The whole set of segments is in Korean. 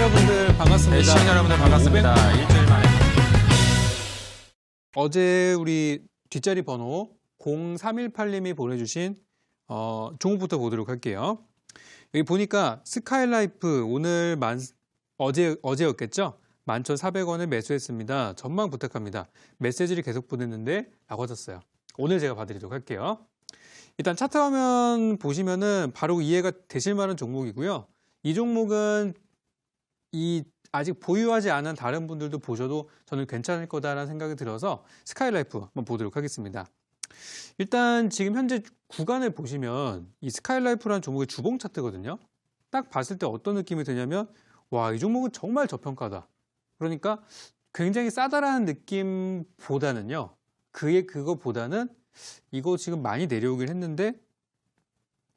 여러분들 반갑습니다. 시청자 여러분들 반갑습니다. 일주일 만에. 어제 우리 뒷자리 번호 0318님이 보내주신 종목부터 보도록 할게요. 여기 보니까 스카이라이프 오늘 어제였겠죠? 11,400원을 매수했습니다. 전망 부탁합니다. 메시지를 계속 보냈는데 라고 하셨어요. 오늘 제가 봐드리도록 할게요. 일단 차트 화면 보시면은 바로 이해가 되실 만한 종목이고요. 이 종목은 아직 보유하지 않은 다른 분들도 보셔도 저는 괜찮을 거다라는 생각이 들어서 스카이라이프 한번 보도록 하겠습니다. 일단 지금 현재 구간을 보시면 이 스카이라이프라는 종목의 주봉 차트거든요. 딱 봤을 때 어떤 느낌이 드냐면 와, 이 종목은 정말 저평가다. 그러니까 굉장히 싸다라는 느낌보다는요. 그거보다는 이거 지금 많이 내려오긴 했는데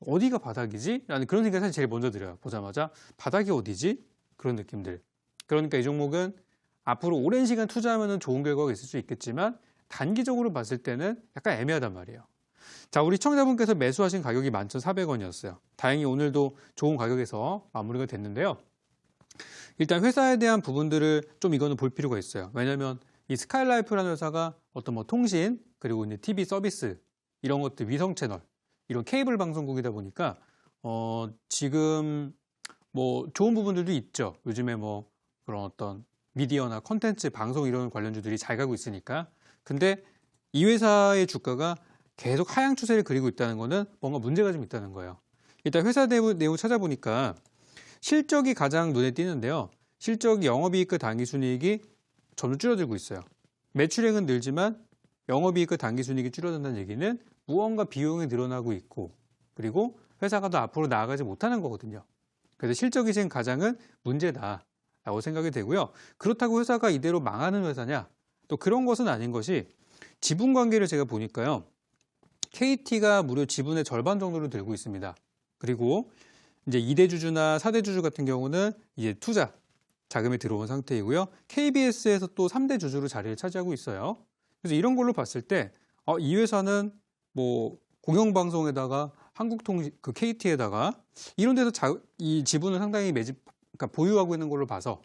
어디가 바닥이지? 라는 그런 생각이 사실 제일 먼저 들어요. 보자마자 바닥이 어디지? 그런 느낌들. 그러니까 이 종목은 앞으로 오랜 시간 투자하면 좋은 결과가 있을 수 있겠지만 단기적으로 봤을 때는 약간 애매하단 말이에요. 자, 우리 시청자분께서 매수하신 가격이 11,400원이었어요. 다행히 오늘도 좋은 가격에서 마무리가 됐는데요. 일단 회사에 대한 부분들을 좀 이거는 볼 필요가 있어요. 왜냐하면 이 스카이라이프라는 회사가 어떤 뭐 통신 그리고 이제 TV 서비스 이런 것들 위성 채널 이런 케이블 방송국이다 보니까 지금 뭐 좋은 부분들도 있죠. 요즘에 뭐 그런 어떤 미디어나 콘텐츠 방송 이런 관련주들이 잘 가고 있으니까. 근데 이 회사의 주가가 계속 하향 추세를 그리고 있다는 거는 뭔가 문제가 좀 있다는 거예요. 일단 회사 내용 찾아보니까 실적이 가장 눈에 띄는데요. 실적 영업이익과 당기순이익이 점점 줄어들고 있어요. 매출액은 늘지만 영업이익과 당기순이익이 줄어든다는 얘기는 무언가 비용이 늘어나고 있고 그리고 회사가 더 앞으로 나아가지 못하는 거거든요. 그래서 실적이 지금 가장은 문제다라고 생각이 되고요. 그렇다고 회사가 이대로 망하는 회사냐? 또 그런 것은 아닌 것이 지분 관계를 제가 보니까요. KT가 무려 지분의 절반 정도를 들고 있습니다. 그리고 이제 2대 주주나 4대 주주 같은 경우는 이제 투자 자금이 들어온 상태이고요. KBS에서 또 3대 주주로 자리를 차지하고 있어요. 그래서 이런 걸로 봤을 때 이 회사는 뭐 공영방송에다가 한국통신 그 KT에다가 이런 데서 이 지분을 상당히 그러니까 보유하고 있는 걸로 봐서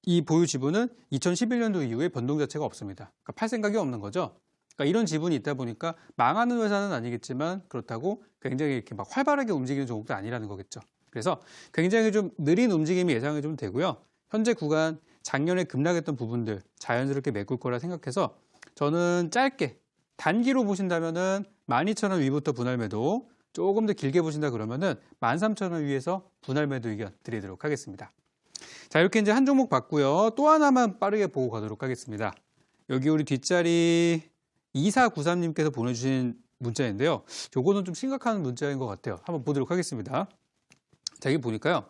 이 보유 지분은 2011년도 이후에 변동 자체가 없습니다. 그러니까 팔 생각이 없는 거죠. 그러니까 이런 지분이 있다 보니까 망하는 회사는 아니겠지만 그렇다고 굉장히 이렇게 막 활발하게 움직이는 종목도 아니라는 거겠죠. 그래서 굉장히 좀 느린 움직임이 예상이 좀 되고요. 현재 구간 작년에 급락했던 부분들 자연스럽게 메꿀 거라 생각해서 저는 짧게 단기로 보신다면은 12,000원 위부터 분할 매도, 조금 더 길게 보신다 그러면은 13,000원 위에서 분할 매도 의견 드리도록 하겠습니다. 자, 이렇게 이제 한 종목 봤고요. 또 하나만 빠르게 보고 가도록 하겠습니다. 여기 우리 뒷자리 2493님께서 보내주신 문자인데요. 요거는 좀 심각한 문자인 것 같아요. 한번 보도록 하겠습니다. 자, 여기 보니까요.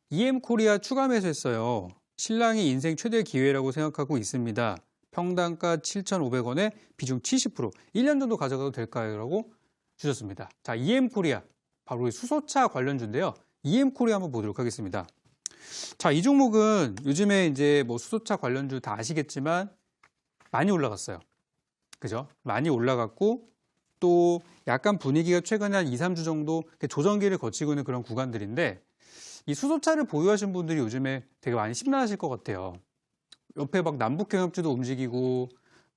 EM코리아 추가 매수했어요. 신랑이 인생 최대 기회라고 생각하고 있습니다. 평당가 7,500원에 비중 70%, 1년 정도 가져가도 될까요? 라고 주셨습니다. 자, EM코리아, 바로 수소차 관련주인데요. EM코리아 한번 보도록 하겠습니다. 자, 이 종목은 요즘에 이제 뭐 수소차 관련주 다 아시겠지만 많이 올라갔어요. 그죠? 많이 올라갔고 또 약간 분위기가 최근에 한 2, 3주 정도 조정기를 거치고 있는 그런 구간들인데 이 수소차를 보유하신 분들이 요즘에 되게 많이 심란하실 것 같아요. 옆에 막 남북경협주도 움직이고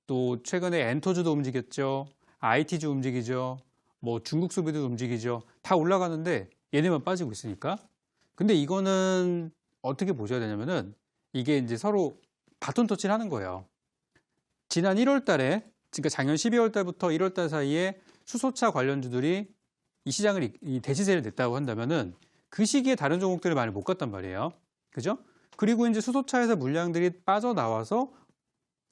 또 최근에 엔터주도 움직였죠. IT주 움직이죠. 뭐 중국 소비도 움직이죠. 다 올라가는데 얘네만 빠지고 있으니까. 근데 이거는 어떻게 보셔야 되냐면은 이게 이제 서로 바톤 터치를 하는 거예요. 지난 1월 달에, 그러니까 작년 12월 달부터 1월 달 사이에 수소차 관련주들이 이 시장을 이 대시세를 냈다고 한다면은 그 시기에 다른 종목들을 많이 못 갔단 말이에요. 그죠? 그리고 이제 수소차에서 물량들이 빠져나와서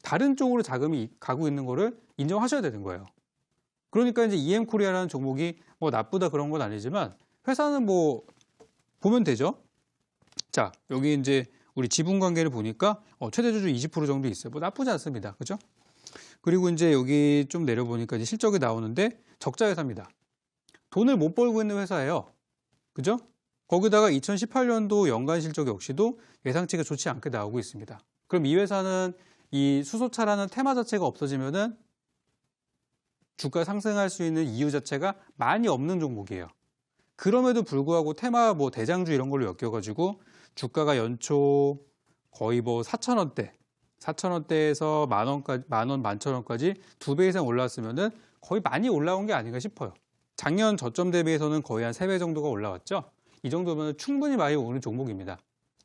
다른 쪽으로 자금이 가고 있는 거를 인정하셔야 되는 거예요. 그러니까 이제 EM코리아라는 종목이 뭐 나쁘다 그런 건 아니지만 회사는 뭐 보면 되죠. 자, 여기 이제 우리 지분 관계를 보니까 최대 주주 20% 정도 있어요. 뭐 나쁘지 않습니다. 그죠? 그리고 이제 여기 좀 내려보니까 이제 실적이 나오는데 적자 회사입니다. 돈을 못 벌고 있는 회사예요. 그죠? 거기다가 2018년도 연간 실적 역시도 예상치가 좋지 않게 나오고 있습니다. 그럼 이 회사는 이 수소차라는 테마 자체가 없어지면은 주가 상승할 수 있는 이유 자체가 많이 없는 종목이에요. 그럼에도 불구하고 테마 뭐 대장주 이런 걸로 엮여가지고 주가가 연초 거의 뭐 4,000원대, 4,000원대에서 만 원까지, 만 원, 11,000원까지 2배 이상 올라왔으면은 거의 많이 올라온 게 아닌가 싶어요. 작년 저점 대비해서는 거의 한 3배 정도가 올라왔죠. 이 정도면 충분히 많이 오르는 종목입니다.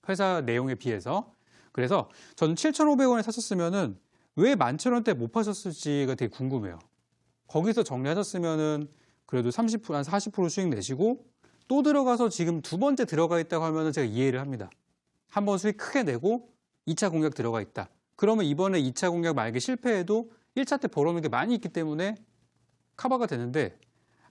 회사 내용에 비해서. 그래서 저는 7,500원에 샀었으면은 왜 11,000원대 못 파셨을지가 되게 궁금해요. 거기서 정리하셨으면은 그래도 30%, 한 40% 수익 내시고 또 들어가서 지금 두 번째 들어가 있다고 하면은 제가 이해를 합니다. 한 번 수익 크게 내고 2차 공략 들어가 있다. 그러면 이번에 2차 공략 만약에 실패해도 1차 때 벌어놓은 게 많이 있기 때문에 커버가 되는데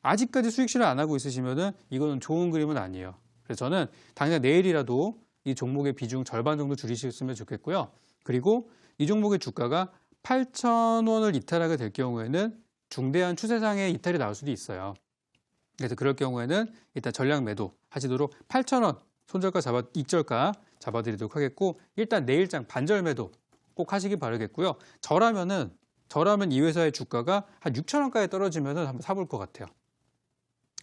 아직까지 수익 실현 안 하고 있으시면은 이거는 좋은 그림은 아니에요. 그래서 저는 당장 내일이라도 이 종목의 비중 절반 정도 줄이셨으면 좋겠고요. 그리고 이 종목의 주가가 8,000원을 이탈하게 될 경우에는 중대한 추세상의 이탈이 나올 수도 있어요. 그래서 그럴 경우에는 일단 전량 매도 하시도록 8,000원 손절가 익절가 잡아드리도록 하겠고 일단 내일장 반절 매도 꼭 하시기 바라겠고요. 저라면 이 회사의 주가가 한 6,000원까지 떨어지면은 한번 사볼 것 같아요.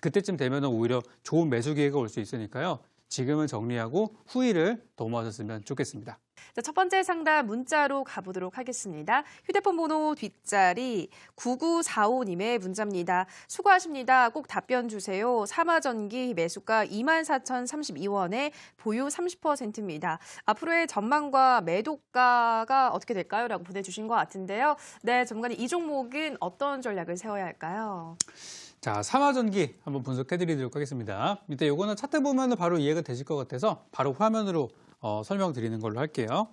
그때쯤 되면은 오히려 좋은 매수 기회가 올 수 있으니까요. 지금은 정리하고 후일을 도모하셨으면 좋겠습니다. 자, 첫 번째 상담 문자로 가보도록 하겠습니다. 휴대폰 번호 뒷자리 9945님의 문자입니다. 수고하십니다. 꼭 답변 주세요. 삼화전기 매수가 24,032원에 보유 30%입니다. 앞으로의 전망과 매도가가 어떻게 될까요? 라고 보내주신 것 같은데요. 네, 전문가님 이 종목은 어떤 전략을 세워야 할까요? 자, 삼화전기 한번 분석해드리도록 하겠습니다. 이때 요거는 차트 보면 바로 이해가 되실 것 같아서 바로 화면으로 설명드리는 걸로 할게요.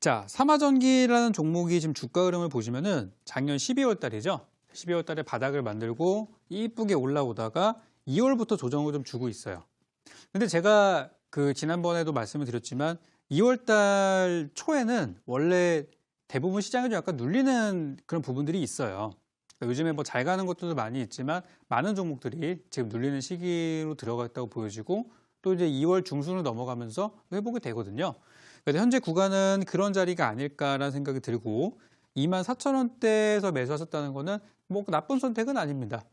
자, 삼화전기라는 종목이 지금 주가 흐름을 보시면은 작년 12월 달이죠. 12월 달에 바닥을 만들고 이쁘게 올라오다가 2월부터 조정을 좀 주고 있어요. 근데 제가 지난번에도 말씀을 드렸지만 2월 달 초에는 원래 대부분 시장이 좀 약간 눌리는 그런 부분들이 있어요. 요즘에 뭐 잘 가는 것들도 많이 있지만 많은 종목들이 지금 눌리는 시기로 들어갔다고 보여지고 또 이제 2월 중순으로 넘어가면서 회복이 되거든요. 그래서 현재 구간은 그런 자리가 아닐까라는 생각이 들고 24,000원대에서 매수하셨다는 거는 뭐 나쁜 선택은 아닙니다.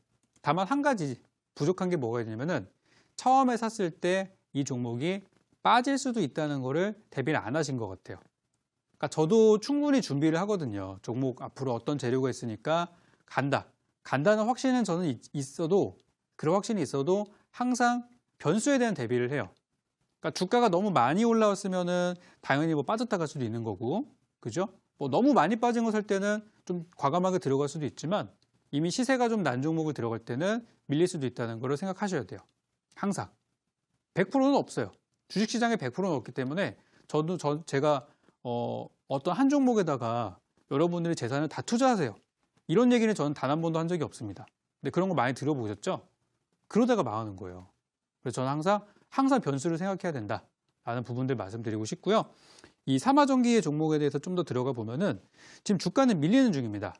다만 한 가지 부족한 게 뭐가 있냐면은 처음에 샀을 때 이 종목이 빠질 수도 있다는 거를 대비를 안 하신 것 같아요. 그러니까 저도 충분히 준비를 하거든요. 종목 앞으로 어떤 재료가 있으니까 간다는 확신은 저는 있어도 그런 확신이 있어도 항상 변수에 대한 대비를 해요. 그러니까 주가가 너무 많이 올라왔으면은 당연히 뭐 빠졌다 갈 수도 있는 거고, 그죠? 뭐 너무 많이 빠진 거 살 때는 좀 과감하게 들어갈 수도 있지만 이미 시세가 좀 난 종목을 들어갈 때는 밀릴 수도 있다는 거를 생각하셔야 돼요. 항상 100%는 없어요. 주식시장에 100%는 없기 때문에 제가 어떤 한 종목에다가 여러분들이 재산을 다 투자하세요. 이런 얘기는 저는 단 한 번도 한 적이 없습니다. 근데 그런 거 많이 들어보셨죠? 그러다가 망하는 거예요. 그래서 저는 항상 변수를 생각해야 된다라는 부분들 말씀드리고 싶고요. 이 삼화전기의 종목에 대해서 좀 더 들어가 보면은 지금 주가는 밀리는 중입니다.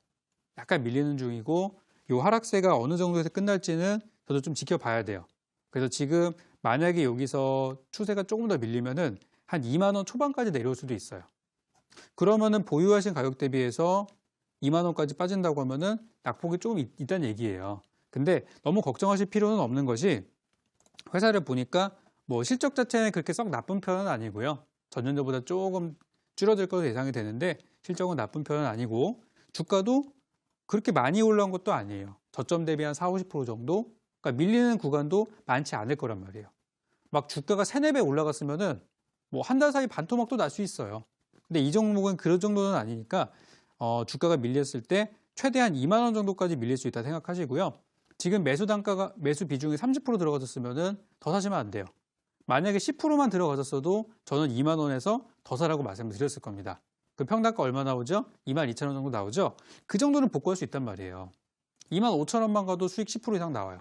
약간 밀리는 중이고 이 하락세가 어느 정도에서 끝날지는 저도 좀 지켜봐야 돼요. 그래서 지금 만약에 여기서 추세가 조금 더 밀리면은 한 2만 원 초반까지 내려올 수도 있어요. 그러면은 보유하신 가격 대비해서 2만 원까지 빠진다고 하면은 낙폭이 조금 있다는 얘기예요. 근데 너무 걱정하실 필요는 없는 것이 회사를 보니까 뭐 실적 자체는 그렇게 썩 나쁜 편은 아니고요. 전년도보다 조금 줄어들 것으로 예상이 되는데 실적은 나쁜 편은 아니고 주가도 그렇게 많이 올라온 것도 아니에요. 저점 대비 한 40-50% 정도? 그러니까 밀리는 구간도 많지 않을 거란 말이에요. 막 주가가 3-4배 올라갔으면은 뭐 한 달 사이 반토막도 날 수 있어요. 근데 이 종목은 그런 정도는 아니니까 주가가 밀렸을 때 최대한 2만 원 정도까지 밀릴 수 있다 생각하시고요. 지금 매수 비중이 30% 들어가졌으면은 더 사시면 안 돼요. 만약에 10%만 들어가졌어도 저는 2만 원에서 더 사라고 말씀을 드렸을 겁니다. 그 평단가 얼마 나오죠? 22,000원 정도 나오죠? 그 정도는 복구할 수 있단 말이에요. 25,000원만 가도 수익 10% 이상 나와요.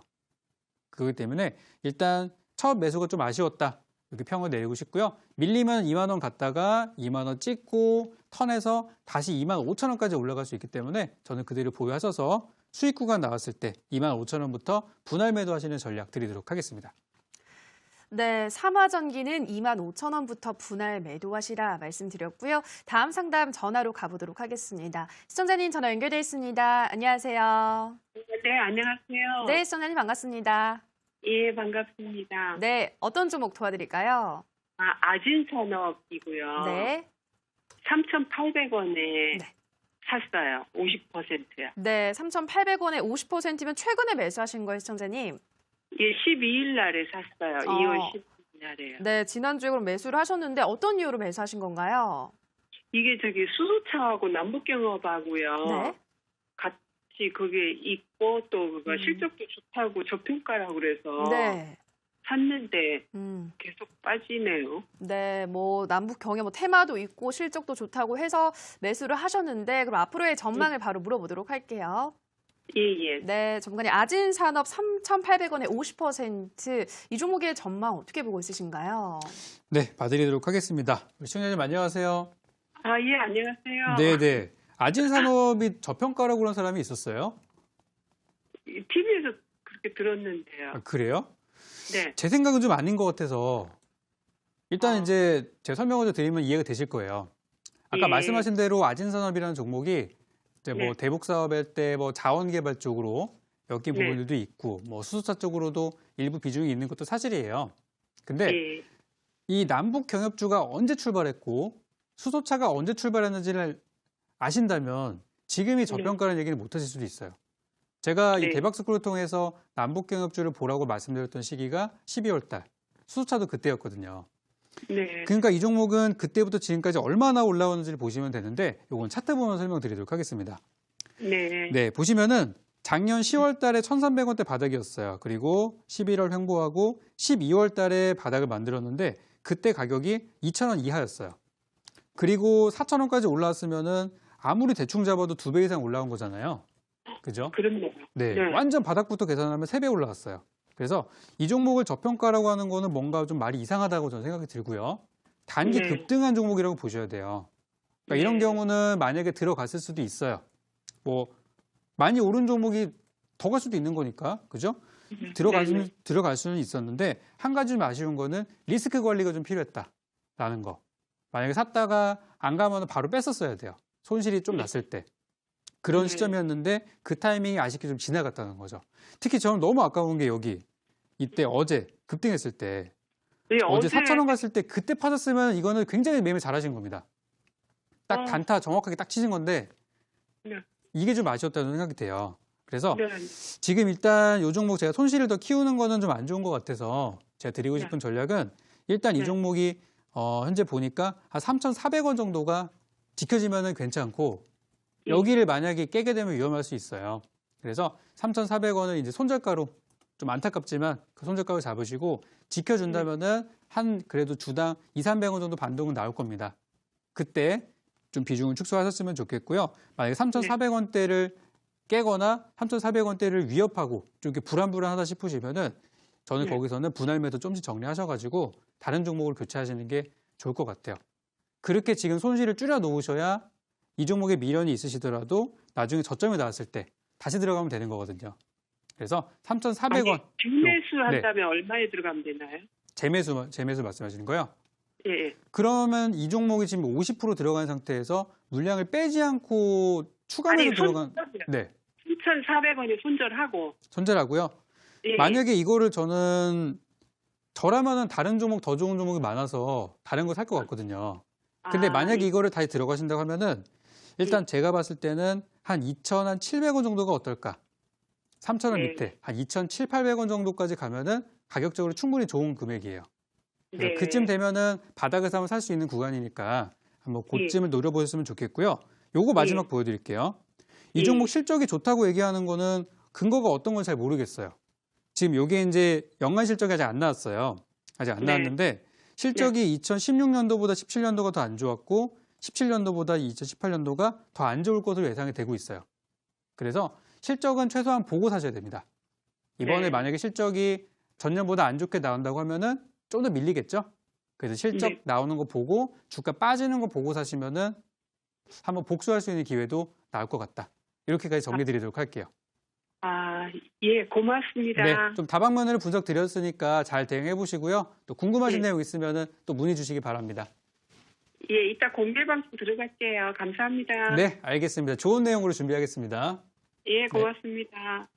그렇기 때문에 일단 첫 매수가 좀 아쉬웠다. 이렇게 평을 내리고 싶고요. 밀리면 2만 원 갔다가 2만 원 찍고 턴해서 다시 25,000원까지 올라갈 수 있기 때문에 저는 그대로 보유하셔서 수익 구간 나왔을 때 25,000원부터 분할 매도하시는 전략 드리도록 하겠습니다. 네, 삼화전기는 25,000원부터 분할 매도하시라 말씀드렸고요. 다음 상담 전화로 가보도록 하겠습니다. 시청자님 전화 연결돼 있습니다. 안녕하세요. 네, 안녕하세요. 네, 시청자님 반갑습니다. 예, 반갑습니다. 네, 어떤 종목 도와드릴까요? 아진산업이고요. 네. 3,800원에 네. 샀어요. 50%요. 네, 3,800원에 50%면 최근에 매수하신 거예요, 시청자님? 예, 12일 날에 샀어요. 2월 12일 날에요. 네, 지난주에 그럼 매수를 하셨는데 어떤 이유로 매수하신 건가요? 이게 수소차하고 남북경업하고요. 네. 같이 그게 있고 또 그거 실적도 좋다고 저평가라고 그래서 네. 샀는데 음. 계속 빠지네요. 네, 뭐 남북 경제 뭐 테마도 있고 실적도 좋다고 해서 매수를 하셨는데 그럼 앞으로의 전망을 바로 물어보도록 할게요. 예. 네, 전문가님 아진산업 3,800원에 50%이 종목의 전망 어떻게 보고 있으신가요? 네, 봐드리도록 하겠습니다. 우리 시청자님 안녕하세요. 예, 안녕하세요. 네네. 아진산업이 저평가라고 그런 사람이 있었어요? TV에서 그렇게 들었는데요. 아, 그래요? 네. 제 생각은 좀 아닌 것 같아서 일단 이제 제 설명을 드리면 이해가 되실 거예요. 아까 예. 말씀하신 대로 아진산업이라는 종목이 이제 뭐 네. 대북 사업일 때 뭐 자원개발 쪽으로 엮인 네. 부분들도 있고 뭐 수소차 쪽으로도 일부 비중이 있는 것도 사실이에요. 근데 예. 이 남북 경협주가 언제 출발했고 수소차가 언제 출발했는지를 아신다면 지금이 저평가라는 얘기를 못 하실 수도 있어요. 제가 이 네. 대박스쿨을 통해서 남북 경협주를 보라고 말씀드렸던 시기가 12월 달. 수소차도 그때였거든요. 네. 그러니까 이 종목은 그때부터 지금까지 얼마나 올라오는지를 보시면 되는데 이건 차트 보면 설명드리도록 하겠습니다. 네. 네, 보시면은 작년 10월 달에 1,300원대 바닥이었어요. 그리고 11월 횡보하고 12월 달에 바닥을 만들었는데 그때 가격이 2,000원 이하였어요. 그리고 4,000원까지 올라왔으면은 아무리 대충 잡아도 2배 이상 올라온 거잖아요. 그죠? 그렇네요. 네, 네. 완전 바닥부터 계산하면 3배 올라왔어요. 그래서 이 종목을 저평가라고 하는 거는 뭔가 좀 말이 이상하다고 저는 생각이 들고요. 단기 네. 급등한 종목이라고 보셔야 돼요. 그러니까 이런 네. 경우는 만약에 들어갔을 수도 있어요. 뭐 많이 오른 종목이 더 갈 수도 있는 거니까, 그죠? 들어갈 수는 있었는데 한 가지 좀 아쉬운 거는 리스크 관리가 좀 필요했다라는 거. 만약에 샀다가 안 가면 바로 뺐었어야 돼요. 손실이 좀 났을 때. 그런 네. 시점이었는데 그 타이밍이 아쉽게 좀 지나갔다는 거죠. 특히 저는 너무 아까운 게 이때 어제 급등했을 때 네, 어제 4,000원 갔을 때 그때 파셨으면 이거는 굉장히 매매 잘하신 겁니다. 딱 단타 정확하게 딱 치신 건데 네. 이게 좀 아쉬웠다는 생각이 돼요. 그래서 네. 지금 일단 이 종목 제가 손실을 더 키우는 거는 좀 안 좋은 것 같아서 제가 드리고 싶은 전략은 일단 이 네. 종목이 현재 보니까 한 3,400원 정도가 지켜지면은 괜찮고 여기를 만약에 깨게 되면 위험할 수 있어요. 그래서 3,400원을 이제 손절가로 좀 안타깝지만 그 손절가를 잡으시고 지켜준다면은 한 그래도 주당 200~300원 정도 반동은 나올 겁니다. 그때 좀 비중을 축소하셨으면 좋겠고요. 만약에 3,400원대를 깨거나 3,400원대를 위협하고 좀 이렇게 불안불안하다 싶으시면은 저는 거기서는 분할 매도 좀씩 정리하셔가지고 다른 종목을 교체하시는 게 좋을 것 같아요. 그렇게 지금 손실을 줄여 놓으셔야 이 종목에 미련이 있으시더라도 나중에 저점이 나왔을 때 다시 들어가면 되는 거거든요. 그래서 3,400원. 빅매수 네. 한다면 얼마에 들어가면 되나요? 재매수 말씀하시는 거요? 예. 그러면 이 종목이 지금 50% 들어간 상태에서 물량을 빼지 않고 추가 매수 들어간 네. 3,400원에 손절하고. 손절하고요. 예. 만약에 이거를 저라면은 다른 종목 더 좋은 종목이 많아서 다른 거 살 것 같거든요. 근데 만약에 이거를 다시 들어가신다고 하면은 일단 제가 봤을 때는 한 2,700원 정도가 어떨까? 3,000원 네. 밑에 한 2,700~800원 정도까지 가면은 가격적으로 충분히 좋은 금액이에요. 네. 그쯤 되면은 바닥에서 한번 살 수 있는 구간이니까 한번 그쯤을 노려보셨으면 좋겠고요. 요거 마지막 보여드릴게요. 이 종목 실적이 좋다고 얘기하는 거는 근거가 어떤 건 잘 모르겠어요. 지금 요게 이제 연간 실적이 아직 안 나왔어요. 아직 안 나왔는데 실적이 2016년도보다 17년도가 더 안 좋았고 17년도보다 2018년도가 더 안 좋을 것으로 예상이 되고 있어요. 그래서 실적은 최소한 보고 사셔야 됩니다. 이번에 만약에 실적이 전년보다 안 좋게 나온다고 하면은 좀 더 밀리겠죠? 그래서 실적 나오는 거 보고 주가 빠지는 거 보고 사시면은 한번 복수할 수 있는 기회도 나올 것 같다. 이렇게까지 정리 드리도록 할게요. 예, 고맙습니다. 네, 좀 다방면으로 분석 드렸으니까 잘 대응해 보시고요. 또 궁금하신 네. 내용 있으면은 또 문의 주시기 바랍니다. 예, 이따 공개 방송 들어갈게요. 감사합니다. 네, 알겠습니다. 좋은 내용으로 준비하겠습니다. 예, 고맙습니다.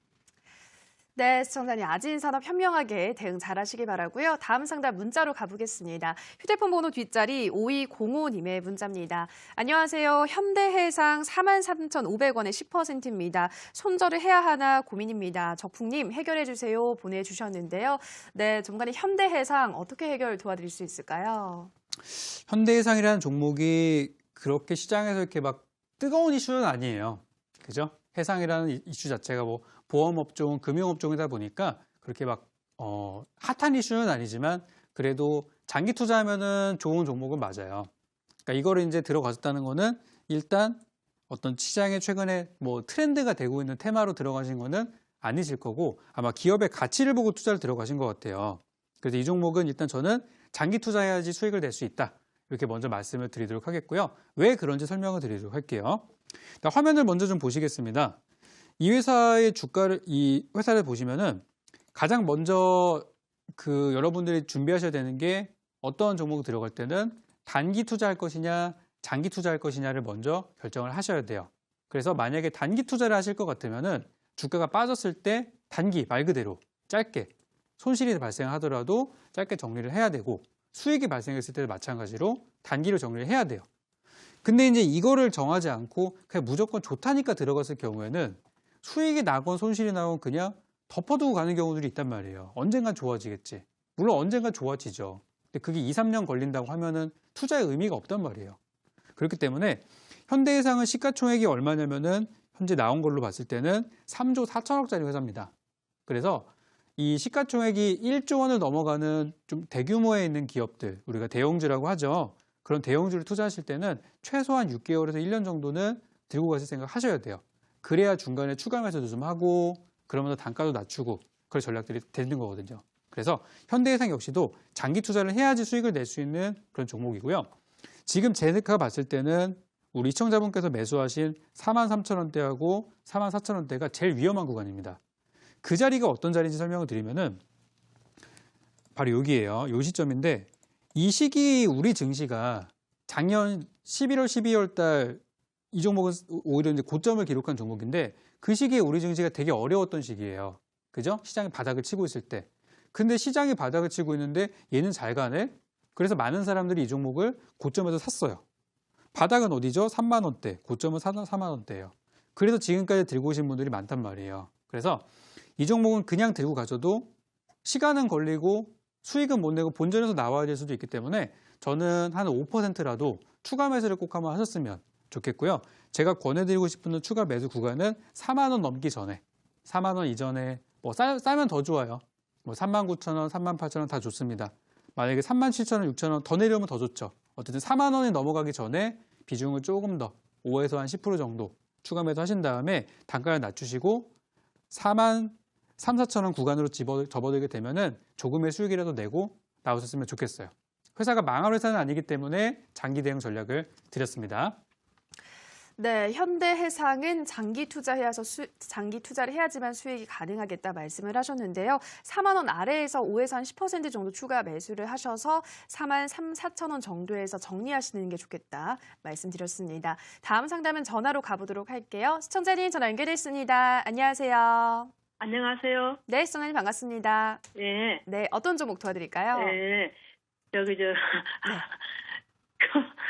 네, 시청자님 아진산업 현명하게 대응 잘하시기 바라고요. 다음 상담 문자로 가보겠습니다. 휴대폰 번호 뒷자리 5205님의 문자입니다. 안녕하세요. 현대해상 43,500원에 10%입니다. 손절을 해야 하나 고민입니다. 적풍님 해결해 주세요 보내주셨는데요. 네, 전문가님 현대해상 어떻게 해결 도와드릴 수 있을까요? 현대해상이라는 종목이 그렇게 시장에서 이렇게 막 뜨거운 이슈는 아니에요. 그죠? 해상이라는 이슈 자체가 뭐 보험업종, 금융업종이다 보니까 그렇게 막 핫한 이슈는 아니지만 그래도 장기 투자하면은 좋은 종목은 맞아요. 그러니까 이거를 이제 들어갔다는 거는 일단 어떤 시장에 최근에 뭐 트렌드가 되고 있는 테마로 들어가신 거는 아니실 거고 아마 기업의 가치를 보고 투자를 들어가신 것 같아요. 그래서 이 종목은 일단 저는 장기 투자해야지 수익을 낼 수 있다. 이렇게 먼저 말씀을 드리도록 하겠고요. 왜 그런지 설명을 드리도록 할게요. 화면을 먼저 좀 보시겠습니다. 이 회사의 주가를, 이 회사를 보시면은 가장 먼저 여러분들이 준비하셔야 되는 게 어떤 종목이 들어갈 때는 단기 투자할 것이냐, 장기 투자할 것이냐를 먼저 결정을 하셔야 돼요. 그래서 만약에 단기 투자를 하실 것 같으면은 주가가 빠졌을 때 단기 말 그대로 짧게 손실이 발생하더라도 짧게 정리를 해야 되고 수익이 발생했을 때도 마찬가지로 단기로 정리를 해야 돼요. 근데 이제 이거를 정하지 않고 그냥 무조건 좋다니까 들어갔을 경우에는 수익이 나건 손실이 나건 그냥 덮어두고 가는 경우들이 있단 말이에요. 언젠간 좋아지겠지. 물론 언젠간 좋아지죠. 근데 그게 2, 3년 걸린다고 하면은 투자의 의미가 없단 말이에요. 그렇기 때문에 현대해상은 시가총액이 얼마냐면은 현재 나온 걸로 봤을 때는 3조 4천억짜리 회사입니다. 그래서 이 시가총액이 1조 원을 넘어가는 좀 대규모에 있는 기업들, 우리가 대형주라고 하죠. 그런 대형주를 투자하실 때는 최소한 6개월에서 1년 정도는 들고 가실 생각 하셔야 돼요. 그래야 중간에 추가 매수도 좀 하고 그러면서 단가도 낮추고 그런 전략들이 되는 거거든요. 그래서 현대해상 역시도 장기 투자를 해야지 수익을 낼 수 있는 그런 종목이고요. 지금 제가 봤을 때는 우리 시청자분께서 매수하신 43,000원대하고 44,000원대가 제일 위험한 구간입니다. 그 자리가 어떤 자리인지 설명을 드리면은 바로 여기예요. 요 시점인데 이 시기 우리 증시가 작년 11월, 12월 달 이 종목은 오히려 이제 고점을 기록한 종목인데 그 시기에 우리 증시가 되게 어려웠던 시기예요. 그죠? 시장이 바닥을 치고 있을 때. 근데 시장이 바닥을 치고 있는데 얘는 잘 가네? 그래서 많은 사람들이 이 종목을 고점에서 샀어요. 바닥은 어디죠? 3만 원대. 고점은 4만 원대예요. 그래서 지금까지 들고 오신 분들이 많단 말이에요. 그래서 이 종목은 그냥 들고 가셔도 시간은 걸리고 수익은 못 내고 본전에서 나와야 될 수도 있기 때문에 저는 한 5%라도 추가 매수를 꼭 한번 하셨으면 좋겠고요. 제가 권해드리고 싶은 추가 매수 구간은 4만 원 넘기 전에, 4만 원 이전에 뭐 싸면 더 좋아요. 뭐 39,000원, 38,000원 다 좋습니다. 만약에 37,000원, 6,000원 더 내려오면 더 좋죠. 어쨌든 4만 원이 넘어가기 전에 비중을 조금 더 5에서 한 10% 정도 추가 매수 하신 다음에 단가를 낮추시고 4만 3, 4,000원 구간으로 접어들게 되면은 조금의 수익이라도 내고 나오셨으면 좋겠어요. 회사가 망할 회사는 아니기 때문에 장기 대응 전략을 드렸습니다. 네, 현대해상은 장기 투자를 해야지만 수익이 가능하겠다 말씀을 하셨는데요. 4만 원 아래에서 5에서 한 10% 정도 추가 매수를 하셔서 4만 3, 4천 원 정도에서 정리하시는 게 좋겠다 말씀드렸습니다. 다음 상담은 전화로 가보도록 할게요. 시청자님 전화 연결됐습니다. 안녕하세요. 안녕하세요. 네, 시청자님 반갑습니다. 네. 네, 어떤 종목 도와드릴까요? 네.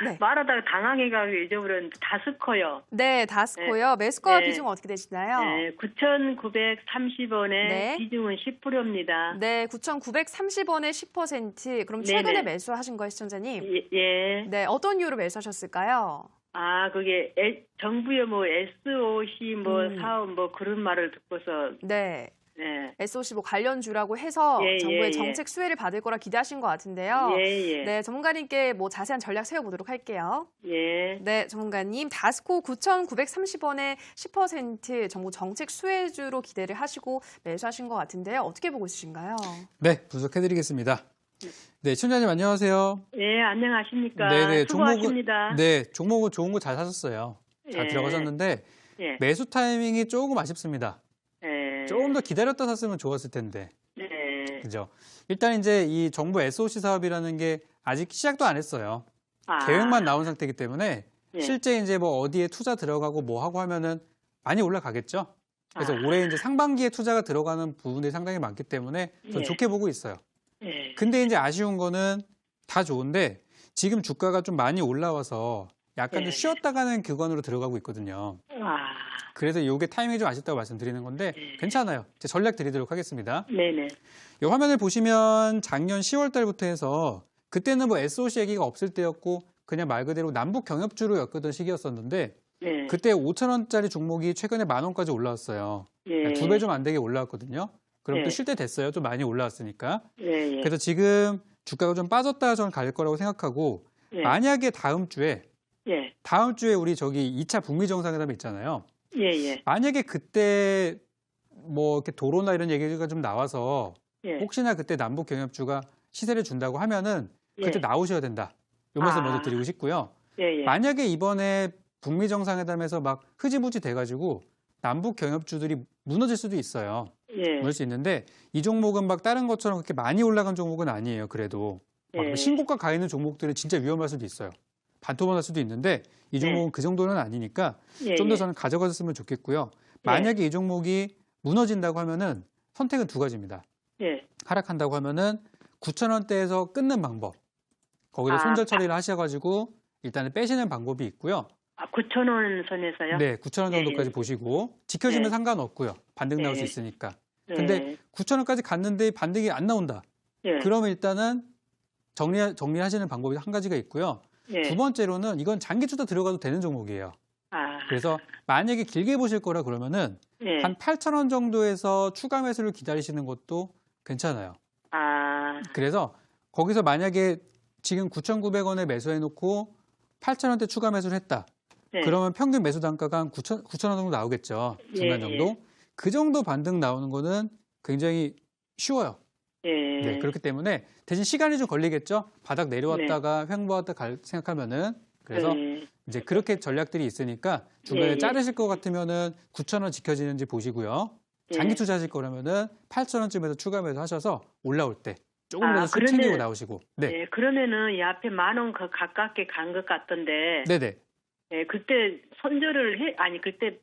네. 말하다가 당황해가지고 잊어버렸는데 다스코요. 네, 다스코요. 매수가 네. 비중은 어떻게 되시나요? 네, 9,930원에 네. 비중은 10%입니다. 네, 9,930원에 10%. 그럼 최근에 네네. 매수하신 거예요, 시청자님? 예. 네, 어떤 이유로 매수하셨을까요? 아, 그게 정부의 뭐 SOC 뭐 사업 뭐 그런 말을 듣고서 네. 네. SOC 뭐 관련주라고 해서 예, 정부의 예, 정책 수혜를 받을 거라 기대하신 것 같은데요. 예. 네, 전문가님께 뭐 자세한 전략 세워보도록 할게요. 예. 네, 전문가님, 다스코 9,930원에 10% 정부 정책 수혜주로 기대를 하시고 매수하신 것 같은데요. 어떻게 보고 있으신가요? 네, 분석해드리겠습니다. 네, 시청자님 안녕하세요. 예, 안녕하십니까. 네네, 수고하십니다. 종목은 좋은 거 잘 사셨어요. 잘 예. 들어가셨는데 예. 매수 타이밍이 조금 아쉽습니다. 예. 조금 더 기다렸다 샀으면 좋았을 텐데. 네. 그죠? 일단 이제 이 정부 SOC 사업이라는 게 아직 시작도 안 했어요. 아. 계획만 나온 상태이기 때문에 예. 실제 이제 뭐 어디에 투자 들어가고 뭐 하고 하면은 많이 올라가겠죠? 그래서 올해 이제 상반기에 투자가 들어가는 부분들이 상당히 많기 때문에 저 예. 좋게 보고 있어요. 예. 근데 이제 아쉬운 거는 다 좋은데 지금 주가가 좀 많이 올라와서 약간 좀 예. 쉬었다 가는 기관으로 들어가고 있거든요. 아, 그래서 이게 타이밍이 좀 아쉽다고 말씀드리는 건데 예. 괜찮아요. 제 전략 드리도록 하겠습니다. 네네. 이 화면을 보시면 작년 10월 달부터 해서 그때는 뭐 SOC 얘기가 없을 때였고 그냥 말 그대로 남북 경협주로 엮었던 시기였었는데 예. 그때 5,000원짜리 종목이 최근에 10,000원까지 올라왔어요. 예. 2배 좀 안 되게 올라왔거든요. 그럼 예. 또 쉴 때 됐어요. 좀 많이 올라왔으니까. 예. 예. 그래서 지금 주가가 좀 빠졌다가 저는 갈 거라고 생각하고 예. 만약에 다음 주에 예. 우리 저기 2차 북미 정상회담 있잖아요. 예. 예. 만약에 그때 뭐 이렇게 도로나 이런 얘기가 좀 나와서 예. 혹시나 그때 남북 경협주가 시세를 준다고 하면은 그때 예. 나오셔야 된다. 이 말씀 아. 먼저 드리고 싶고요. 예. 예. 만약에 이번에 북미 정상회담에서 막 흐지부지 돼가지고 남북 경협주들이 무너질 수도 있어요. 예. 무너질 수 있는데 이 종목은 막 다른 것처럼 그렇게 많이 올라간 종목은 아니에요. 그래도 막 예. 신고가 가 있는 종목들은 진짜 위험할 수도 있어요. 반토막날 수도 있는데 이 종목은 그 정도는 아니니까 예. 좀 더 예. 저는 가져가셨으면 좋겠고요. 만약에 이 종목이 무너진다고 하면은 선택은 두 가지입니다. 예. 하락한다고 하면은 9,000원대에서 끊는 방법. 거기서 아, 손절 처리를 하셔가지고 일단은 빼시는 방법이 있고요. 아, 9,000원 선에서요? 네, 9,000원 정도까지 예. 보시고 지켜지면 예. 상관없고요. 반등 나올 수 예. 있으니까. 예. 근데 9,000원까지 갔는데 반등이 안 나온다. 예. 그러면 일단은 정리하시는 방법이 한 가지가 있고요. 예. 두 번째로는 이건 장기 투자 들어가도 되는 종목이에요. 아. 그래서 만약에 길게 보실 거라 그러면은 예. 한 8,000원 정도에서 추가 매수를 기다리시는 것도 괜찮아요. 아. 그래서 거기서 만약에 지금 9,900원에 매수해 놓고 8,000원대 추가 매수를 했다. 예. 그러면 평균 매수 단가가 한 9,000원 정도 나오겠죠. 중간 예, 정도. 그 정도 반등 나오는 거는 굉장히 쉬워요. 예. 네, 그렇기 때문에 대신 시간이 좀 걸리겠죠. 바닥 내려왔다가 횡보하다 갈 생각하면은 그래서 예. 이제 그렇게 전략들이 있으니까 중간에 예, 예. 자르실 것 같으면은 9,000원 지켜지는지 보시고요. 장기 예. 투자하실 거라면은 8,000원쯤에서 추가 매수 하셔서 올라올 때 조금이라도 아, 수 그러면- 챙기고 나오시고. 네, 예. 그러면은 이 앞에 10,000원 가깝게 간 것 같던데. 네, 네. 예. 그때 그때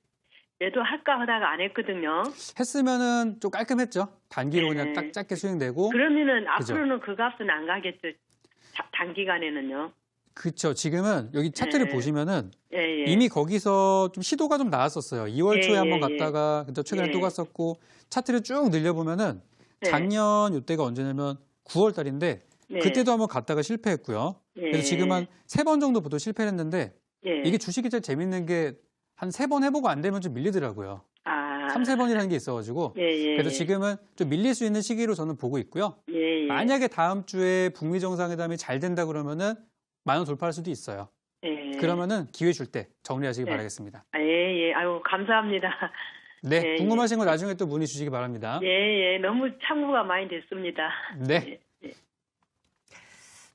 매도할까 하다가 안 했거든요. 했으면은 좀 깔끔했죠. 단기로 예. 그냥 딱 짧게 수익되고. 그러면은 그죠. 앞으로는 그 값은 안 가겠죠. 단기간에는요. 그렇죠. 지금은 여기 차트를 예. 보시면은 예. 예. 이미 거기서 좀 시도가 좀 나왔었어요. 2월 초에 예, 한번 예, 갔다가 근데 최근에 예. 또 갔었고 차트를 쭉 늘려보면은 예. 작년 이때가 언제냐면 9월 달인데 예. 그때도 한번 갔다가 실패했고요. 예. 그래서 지금 한 3번 정도부터 실패를 했는데 예. 이게 주식이 제일 재밌는 게 한 3번 해보고 안 되면 좀 밀리더라고요. 아. 3, 4번이라는 게 있어가지고 예. 예. 그래서 지금은 좀 밀릴 수 있는 시기로 저는 보고 있고요. 예. 예. 만약에 다음 주에 북미 정상회담이 잘 된다 그러면은 10,000원 돌파할 수도 있어요. 예. 그러면은 기회 줄 때 정리하시기 예. 바라겠습니다. 아, 예. 예. 아유, 감사합니다. 네, 예, 궁금하신 거 나중에 또 문의 주시기 바랍니다. 예. 예. 너무 참고가 많이 됐습니다. 네.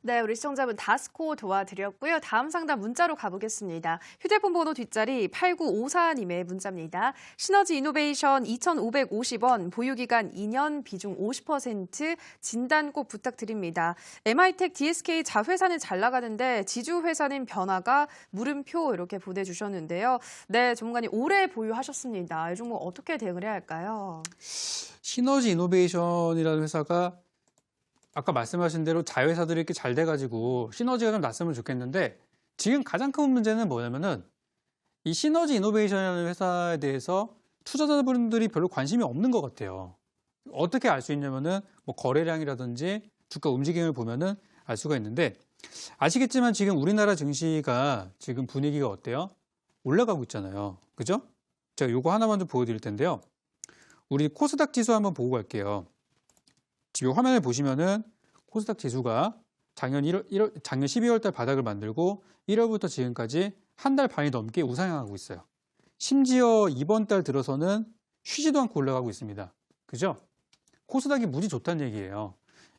네, 우리 시청자분 다스코 도와드렸고요. 다음 상담 문자로 가보겠습니다. 휴대폰 번호 뒷자리 8954님의 문자입니다. 시너지 이노베이션 2,550원, 보유기간 2년, 비중 50%, 진단 꼭 부탁드립니다. MI텍, DSK 자회사는 잘 나가는데 지주회사는 변화가 물음표 이렇게 보내주셨는데요. 네, 전문가님 오래 보유하셨습니다. 이 종목 어떻게 대응을 해야 할까요? 시너지 이노베이션이라는 회사가 아까 말씀하신 대로 자회사들이 이렇게 잘 돼가지고 시너지가 좀 났으면 좋겠는데 지금 가장 큰 문제는 뭐냐면은 이 시너지 이노베이션이라는 회사에 대해서 투자자분들이 별로 관심이 없는 것 같아요. 어떻게 알 수 있냐면은 뭐 거래량이라든지 주가 움직임을 보면은 알 수가 있는데 아시겠지만 지금 우리나라 증시가 지금 분위기가 어때요? 올라가고 있잖아요. 그죠? 제가 요거 하나만 좀 보여드릴 텐데요. 우리 코스닥 지수 한번 보고 갈게요. 지금 화면을 보시면은 코스닥 지수가 작년 12월 달 바닥을 만들고 1월부터 지금까지 한 달 반이 넘게 우상향하고 있어요. 심지어 이번 달 들어서는 쉬지도 않고 올라가고 있습니다. 그죠? 코스닥이 무지 좋다는 얘기예요.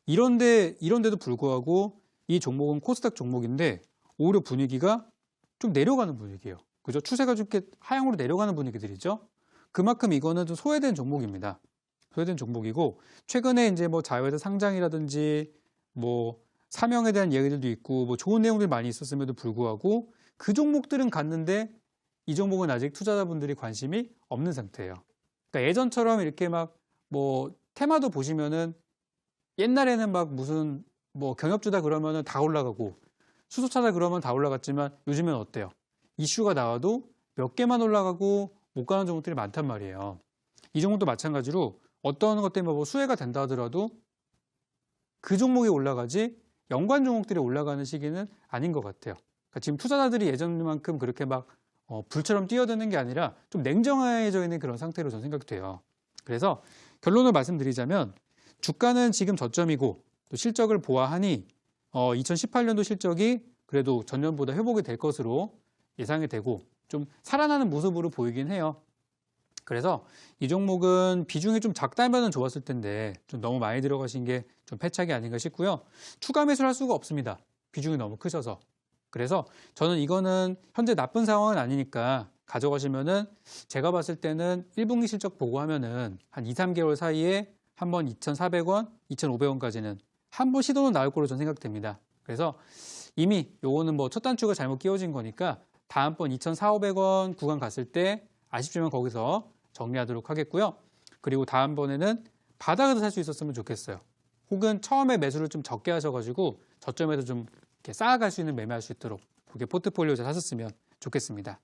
이런데도 불구하고 이 종목은 코스닥 종목인데 오히려 분위기가 좀 내려가는 분위기예요. 그죠? 추세가 좀 이렇게 하향으로 내려가는 분위기들이죠. 그만큼 이거는 좀 소외된 종목입니다. 소외된 종목이고 최근에 이제 뭐 자회사 상장이라든지 뭐 사명에 대한 얘기들도 있고 뭐 좋은 내용들이 많이 있었음에도 불구하고 그 종목들은 갔는데 이 종목은 아직 투자자분들이 관심이 없는 상태예요. 그러니까 예전처럼 이렇게 막 뭐 테마도 보시면은 옛날에는 막 무슨 뭐 경협주다 그러면은 다 올라가고 수소차다 그러면 다 올라갔지만 요즘엔 어때요? 이슈가 나와도 몇 개만 올라가고 못 가는 종목들이 많단 말이에요. 이 종목도 마찬가지로 어떤 것 때문에 뭐 수혜가 된다 하더라도 그 종목이 올라가지 연관 종목들이 올라가는 시기는 아닌 것 같아요. 그러니까 지금 투자자들이 예전만큼 그렇게 막 불처럼 뛰어드는 게 아니라 좀 냉정해져 있는 그런 상태로 저는 생각이 돼요. 그래서 결론을 말씀드리자면 주가는 지금 저점이고 또 실적을 보아하니 2018년도 실적이 그래도 전년보다 회복이 될 것으로 예상이 되고 좀 살아나는 모습으로 보이긴 해요. 그래서 이 종목은 비중이 좀 작다면 좋았을 텐데 좀 너무 많이 들어가신 게 좀 패착이 아닌가 싶고요. 추가 매수를 할 수가 없습니다. 비중이 너무 크셔서. 그래서 저는 이거는 현재 나쁜 상황은 아니니까 가져가시면은 제가 봤을 때는 1분기 실적 보고하면은 한 2, 3개월 사이에 한번 2,400원, 2,500원까지는 한 번 시도는 나올 거로 저는 생각됩니다. 그래서 이미 요거는 뭐 첫 단추가 잘못 끼워진 거니까 다음번 2,400, 500원 구간 갔을 때 아쉽지만 거기서 정리하도록 하겠고요. 그리고 다음번에는 바닥에서 살 수 있었으면 좋겠어요. 혹은 처음에 매수를 좀 적게 하셔가지고 저점에서 좀 이렇게 쌓아갈 수 있는 매매할 수 있도록 그렇게 포트폴리오 잘 하셨으면 좋겠습니다.